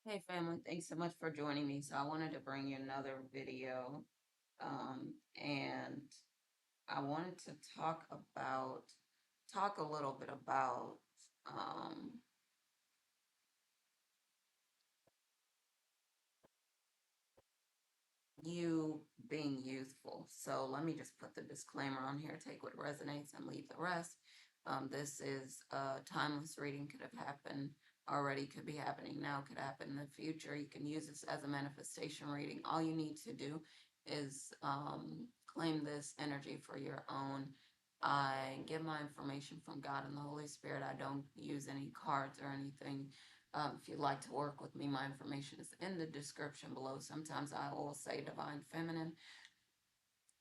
Hey family, thanks so much for joining me. So I wanted to bring you another video, and I wanted to talk a little bit about um, you being youthful. So let me just put the disclaimer on here, take what resonates and leave the rest. This is a timeless reading, could have happened already, could be happening now, could happen in the future. You can use this as a manifestation reading. All you need to do is claim this energy for your own. I get my information from God and the Holy Spirit. I don't use any cards or anything. If you'd like to work with me, my information is in the description below. Sometimes I will say divine feminine,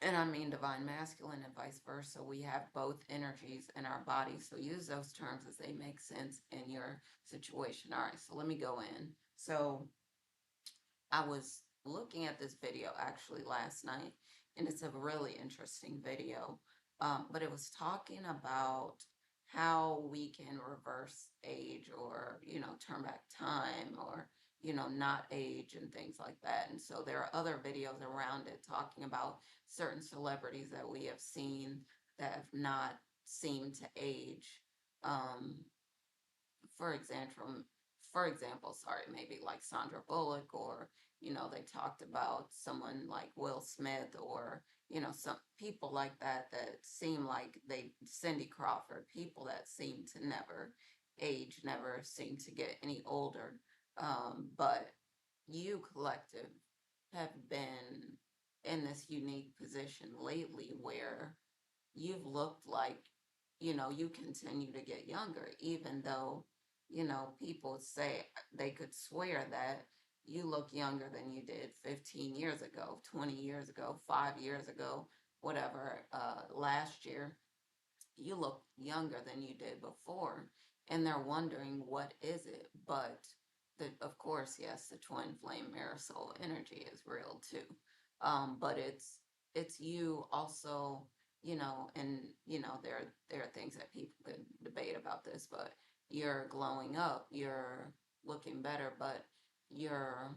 and I mean divine masculine, and vice versa. We have both energies in our body, so use those terms as they make sense in your situation. All right, so let me go in. So I was looking at this video actually last night, and it's a really interesting video. But it was talking about how we can reverse age or, turn back time or, not age and things like that. And so there are other videos around it talking about certain celebrities that we have seen that have not seemed to age. Um, for example, sorry, maybe like Sandra Bullock, or they talked about someone like Will Smith, or some people like that that seem like Cindy Crawford, people that seem to never age, never seem to get any older. But you collective have been in this unique position lately where you've looked like, you continue to get younger, even though, people say they could swear that you look younger than you did 15 years ago, 20 years ago, 5 years ago, whatever, last year you look younger than you did before, and they're wondering what is it. But of course, yes, the twin flame mirror soul energy is real too. But it's you also, and there are things that people could debate about this, but you're glowing up, you're looking better, but you're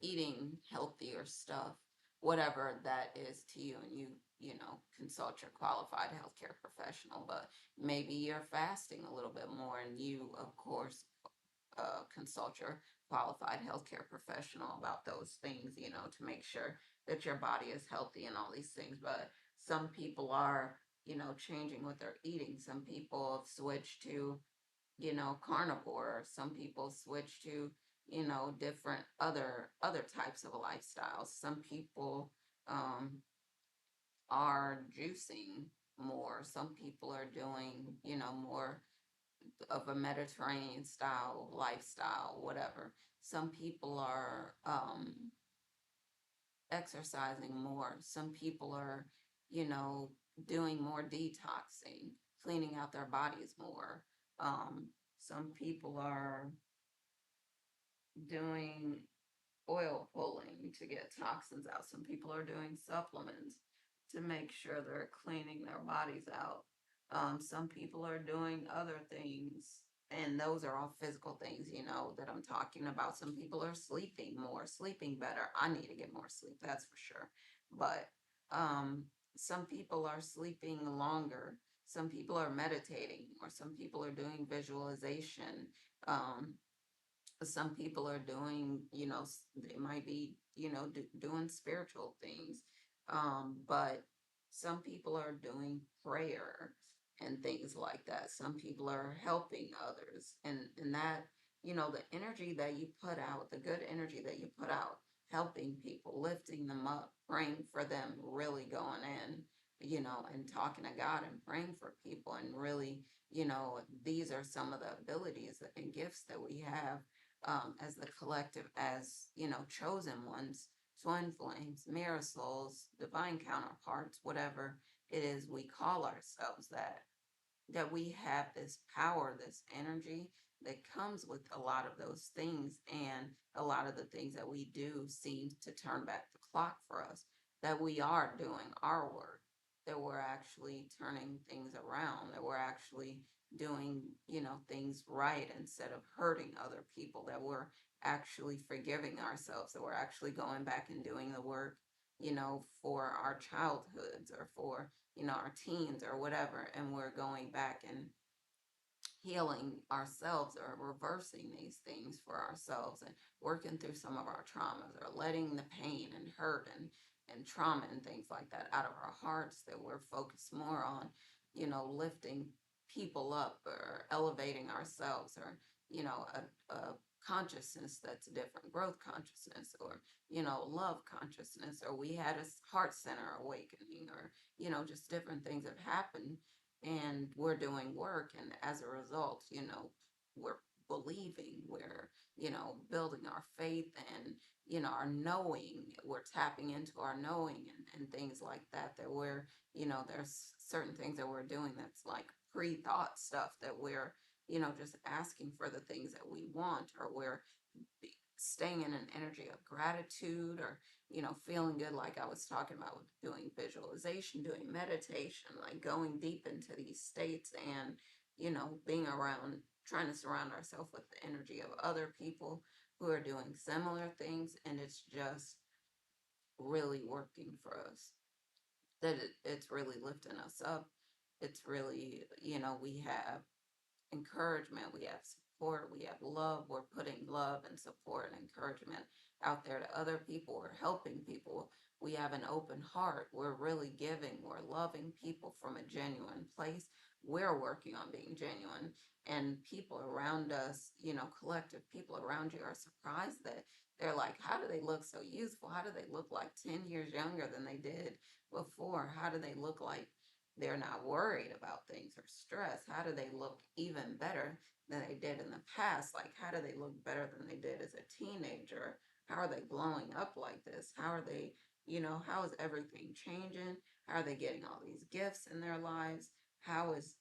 eating healthier stuff, whatever that is to you, and consult your qualified healthcare professional. But maybe you're fasting a little bit more, and you, of course, consult your qualified healthcare professional about those things, to make sure that your body is healthy and all these things. But some people are, changing what they're eating. Some people have switched to carnivore. Some people switch to, different other types of lifestyles. Some people are juicing more. Some people are doing, more of a Mediterranean style lifestyle, whatever. Some people are exercising more. Some people are, you know, doing more detoxing, cleaning out their bodies more. Some people are doing oil pulling to get toxins out. Some people are doing supplements to make sure they're cleaning their bodies out. Some people are doing other things, and those are all physical things, that I'm talking about. Some people are sleeping more, sleeping better. I need to get more sleep, that's for sure. But some people are sleeping longer. Some people are meditating, or some people are doing visualization. Some people are doing, they might be, doing spiritual things. But some people are doing prayer and things like that. Some people are helping others. And that, the energy that you put out, the good energy that you put out, helping people, lifting them up, praying for them, really going in, and talking to God and praying for people. And really, these are some of the abilities and gifts that we have, as the collective, as chosen ones, twin flames, mirror souls, divine counterparts, whatever it is we call ourselves, that we have this power, this energy that comes with a lot of those things. And a lot of the things that we do seem to turn back the clock for us, that we are doing our work, that we're actually turning things around, that we're actually, doing, things right instead of hurting other people, that we're actually forgiving ourselves, that we're actually going back and doing the work, for our childhoods or for, our teens or whatever. And we're going back and healing ourselves or reversing these things for ourselves and working through some of our traumas, or letting the pain and hurt and trauma and things like that out of our hearts, that we're focused more on, lifting people up or elevating ourselves, or, a consciousness that's different, growth consciousness, or, love consciousness, or we had a heart center awakening, or, just different things have happened, and we're doing work, and as a result, we're believing, we're, building our faith, and, our knowing, we're tapping into our knowing, and things like that, that we're, there's certain things that we're doing that's like pre-thought stuff, that we're, just asking for the things that we want, or we're staying in an energy of gratitude, or, feeling good, like I was talking about with doing visualization, doing meditation, like going deep into these states, and, being around, trying to surround ourselves with the energy of other people who are doing similar things. And it's just really working for us, that it's really lifting us up. It's really, we have encouragement, we have support, we have love. We're putting love and support and encouragement out there to other people. We're helping people. We have an open heart. We're really giving. We're loving people from a genuine place. We're working on being genuine. And people around us, collective people around you, are surprised that they're like, how do they look so youthful? How do they look like 10 years younger than they did before? How do they look like they're not worried about things or stressed? How do they look even better than they did in the past? Like, how do they look better than they did as a teenager? How are they blowing up like this? How are they, how is everything changing? How are they getting all these gifts in their lives? How is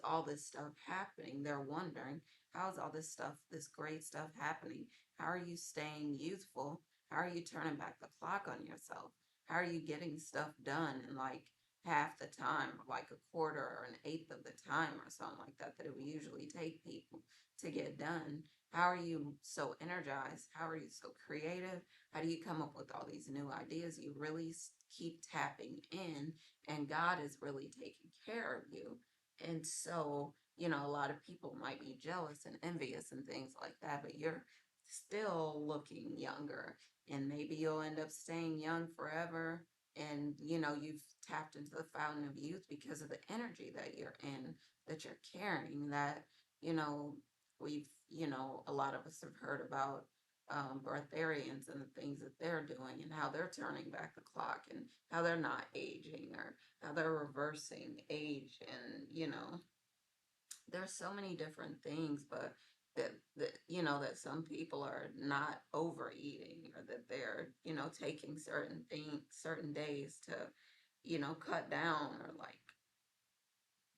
all this stuff happening? They're wondering, how is all this stuff, this great stuff happening? How are you staying youthful? How are you turning back the clock on yourself? How are you getting stuff done in like half the time, like a quarter or an eighth of the time, or something like that, that it would usually take people to get done? How are you so energized? How are you so creative? How do you come up with all these new ideas? You really keep tapping in, and God is really taking care of you. And so, a lot of people might be jealous and envious and things like that, but you're still looking younger, and maybe you'll end up staying young forever. And you've tapped into the fountain of youth because of the energy that you're in, that you're carrying, that you know we've a lot of us have heard about breatharians and the things that they're doing, and how they're turning back the clock, and how they're not aging, or how they're reversing age. And there's so many different things, but that some people are not overeating, or that they're taking certain things, certain days to cut down, or like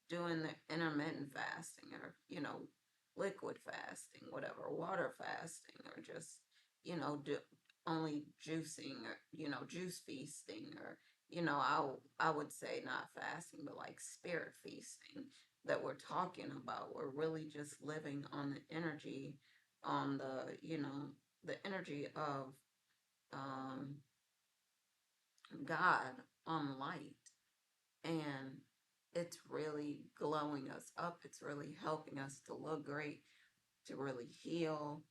doing the intermittent fasting, or liquid fasting, whatever, water fasting, or just do only juicing, or juice feasting, or I would say not fasting, but like spirit feasting, that we're talking about. We're really just living on the energy, on the energy of um God, on light. And it's really glowing us up. It's really helping us to look great, to really heal.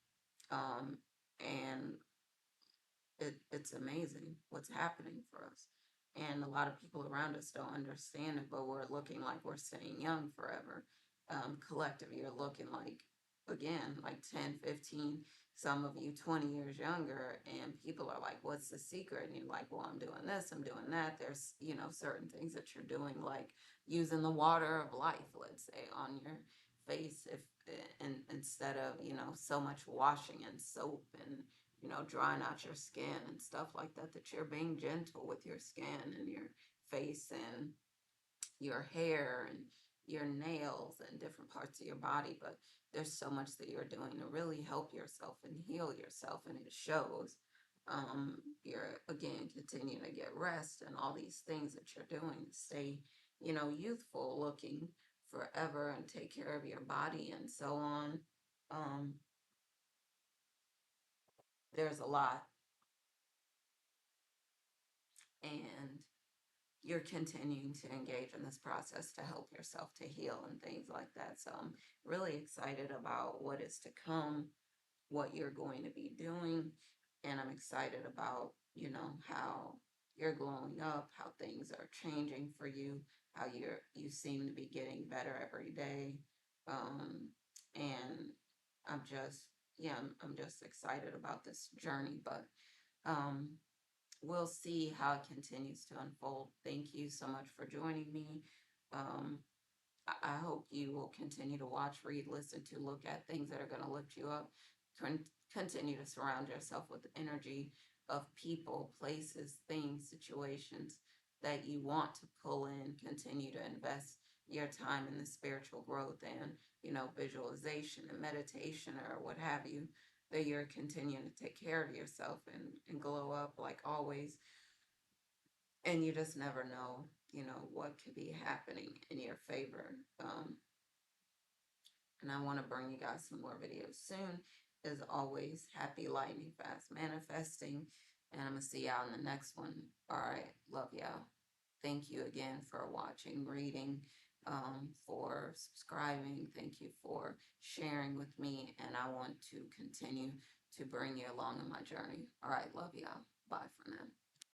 And it's amazing what's happening for us. And a lot of people around us don't understand it, but we're looking like we're staying young forever. Collective, you're looking like, again, like 10, 15, some of you 20 years younger. And people are like, what's the secret? And you're like, well, I'm doing this, I'm doing that. There's, certain things that you're doing, like using the water of life, let's say, on your face, if and instead of so much washing and soap, and drying out your skin and stuff like that, that you're being gentle with your skin and your face and your hair and your nails and different parts of your body. But there's so much that you're doing to really help yourself and heal yourself, and it shows. You're, again, continuing to get rest, and all these things that you're doing to stay, youthful looking forever and take care of your body and so on. Um, there's a lot, and you're continuing to engage in this process to help yourself to heal and things like that. So I'm really excited about what is to come, what you're going to be doing, and I'm excited about, how you're glowing up, how things are changing for you, how you seem to be getting better every day. Um, and I'm just, yeah, I'm just excited about this journey, but um, we'll see how it continues to unfold. Thank you so much for joining me. Um, I hope you will continue to watch, read, listen to, look at things that are going to lift you up. Continue to surround yourself with the energy of people, places, things, situations that you want to pull in. Continue to invest your time in the spiritual growth and, visualization and meditation or what have you, that you're continuing to take care of yourself and glow up like always. And you just never know, what could be happening in your favor. And I want to bring you guys some more videos soon. As always, happy lightning fast manifesting. And I'm going to see y'all in the next one. All right. Love y'all. Thank you again for watching, reading, for subscribing. Thank you for sharing with me. And I want to continue to bring you along on my journey. All right. Love y'all. Bye for now.